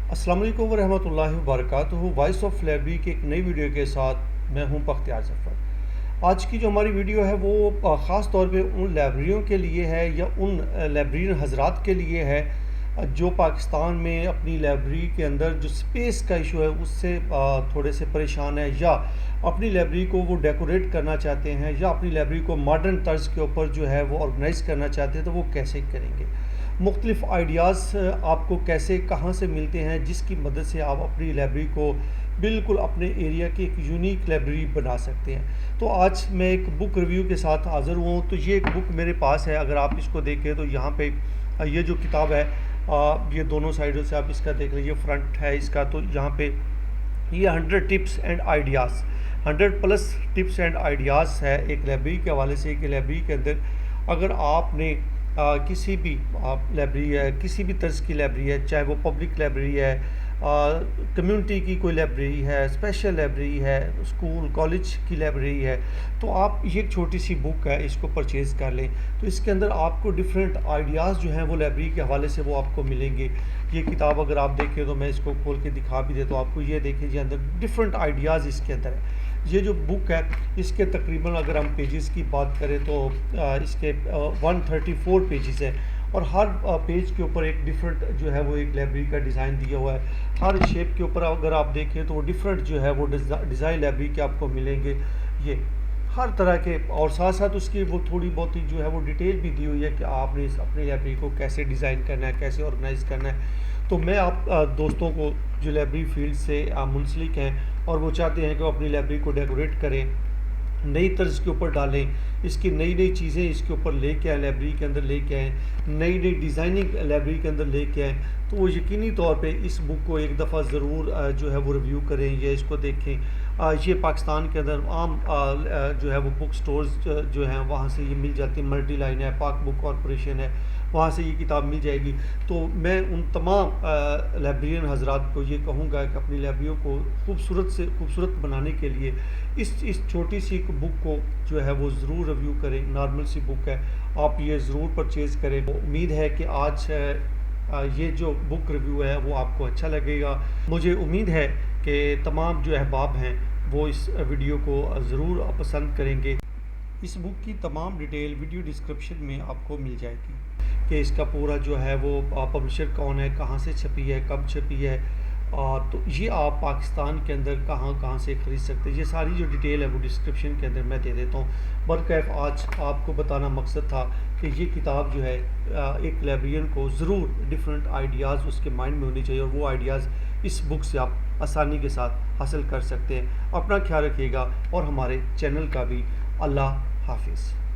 अस्सलाम वालेकुम रहमतुल्लाहि व बरकातुहू। वॉइस ऑफ लाइब्रेरी की एक नई वीडियो के साथ मैं हूं बख्तियार ज़फ़र। आज की जो हमारी वीडियो है वो ख़ास तौर पे उन लाइब्रेरियों के लिए है या उन लाइब्रेरियन हजरात के लिए है जो पाकिस्तान में अपनी लाइब्रेरी के अंदर जो स्पेस का इशू है उससे थोड़े से परेशान है, या अपनी लाइब्रेरी को वो डेकोरेट करना चाहते हैं, या अपनी लाइब्रेरी को मॉडर्न तर्ज के ऊपर जो है वो ऑर्गेनाइज़ करना चाहते हैं। तो वो कैसे करेंगे, मुख्तलिफ़ आइडियाज़ आपको कैसे कहाँ से मिलते हैं जिसकी मदद से आप अपनी लाइब्रेरी को बिल्कुल अपने एरिया की एक यूनिक लाइब्रेरी बना सकते हैं। तो आज मैं एक बुक रिव्यू के साथ हाज़िर हुआ हूँ। तो ये एक बुक मेरे पास है, अगर आप इसको देखें तो यहाँ पे ये जो किताब है ये दोनों साइडों से आप इसका देख लीजिए, फ्रंट है इसका। तो यहाँ पे ये 100 tips and ideas, 100+ tips and ideas है एक लाइब्रेरी के हवाले से। कि लाइब्रेरी के अंदर अगर आपने किसी भी लाइब्रेरी है, किसी भी तर्ज की लाइब्रेरी है, चाहे वो पब्लिक लाइब्रेरी है, कम्युनिटी की कोई लाइब्रेरी है, स्पेशल लाइब्रेरी है, स्कूल कॉलेज की लाइब्रेरी है, तो आप ये एक छोटी सी बुक है, इसको परचेज़ कर लें। तो इसके अंदर आपको डिफरेंट आइडियाज़ जो हैं वो लाइब्रेरी के हवाले से वो आपको मिलेंगे। ये किताब अगर आप देखें तो मैं इसको खोल के दिखा भी देता हूँ आपको। ये देखिए जी, अंदर डिफरेंट आइडियाज़ इसके अंदर है। ये जो बुक है इसके तकरीबन अगर हम पेजेस की बात करें तो इसके 134 पेजेस हैं, और हर पेज के ऊपर एक डिफरेंट जो है वो एक लाइब्रेरी का डिज़ाइन दिया हुआ है। हर शेप के ऊपर अगर आप देखें तो वो डिफरेंट जो है वो डिज़ाइन लाइब्रेरी के आपको मिलेंगे। ये हर तरह के, और साथ साथ उसकी वो थोड़ी बहुत ही जो है वो डिटेल भी दी हुई है कि आपने इस अपनी लाइब्रेरी को कैसे डिज़ाइन करना है, कैसे ऑर्गेनाइज़ करना है। तो मैं आप दोस्तों को जो लाइब्रेरी फील्ड से मुंसलिक हैं और वो चाहते हैं कि वो अपनी लाइब्रेरी को डेकोरेट करें, नई तर्ज के ऊपर डालें, इसकी नई नई चीज़ें इसके ऊपर लेके आएँ, लाइब्रेरी के अंदर लेके आएँ, नई नई डिज़ाइनिंग लाइब्रेरी के अंदर लेके आएँ, तो वो यकीनी तौर पे इस बुक को एक दफ़ा ज़रूर जो है वो रिव्यू करें या इसको देखें। ये पाकिस्तान के अंदर आम जो है वो बुक स्टोर्स जो हैं वहाँ से ये मिल जाती है। मल्टी लाइन है, पाक बुक कॉरपोरेशन है, वहाँ से ये किताब मिल जाएगी। तो मैं उन तमाम लाइब्रेरियन हजरात को ये कहूँगा कि अपनी लाइब्रेरियों को खूबसूरत से खूबसूरत बनाने के लिए इस छोटी सी बुक को जो है वो ज़रूर रिव्यू करें। नॉर्मल सी बुक है, आप ये ज़रूर परचेज़ करें। उम्मीद है कि आज ये जो बुक रिव्यू है वो आपको अच्छा लगेगा। मुझे उम्मीद है कि तमाम जो अहबाब हैं वो इस वीडियो को ज़रूर पसंद करेंगे। इस बुक की तमाम डिटेल वीडियो डिस्क्रिप्शन में आपको मिल जाएगी कि इसका पूरा जो है वो पब्लिशर कौन है, कहाँ से छपी है, कब छपी है, और तो ये आप पाकिस्तान के अंदर कहाँ कहाँ से ख़रीद सकते हैं। ये सारी जो डिटेल है वो डिस्क्रिप्शन के अंदर मैं दे देता हूँ। बरकैफ आज आपको बताना मकसद था कि ये किताब जो है एक लाइब्रेरियन को ज़रूर डिफरेंट आइडियाज़ उसके माइंड में होनी चाहिए, और वो आइडियाज़ इस बुक से आप आसानी के साथ हासिल कर सकते हैं। अपना ख्याल रखिएगा और हमारे चैनल का भी। अल्लाह हाफिज़।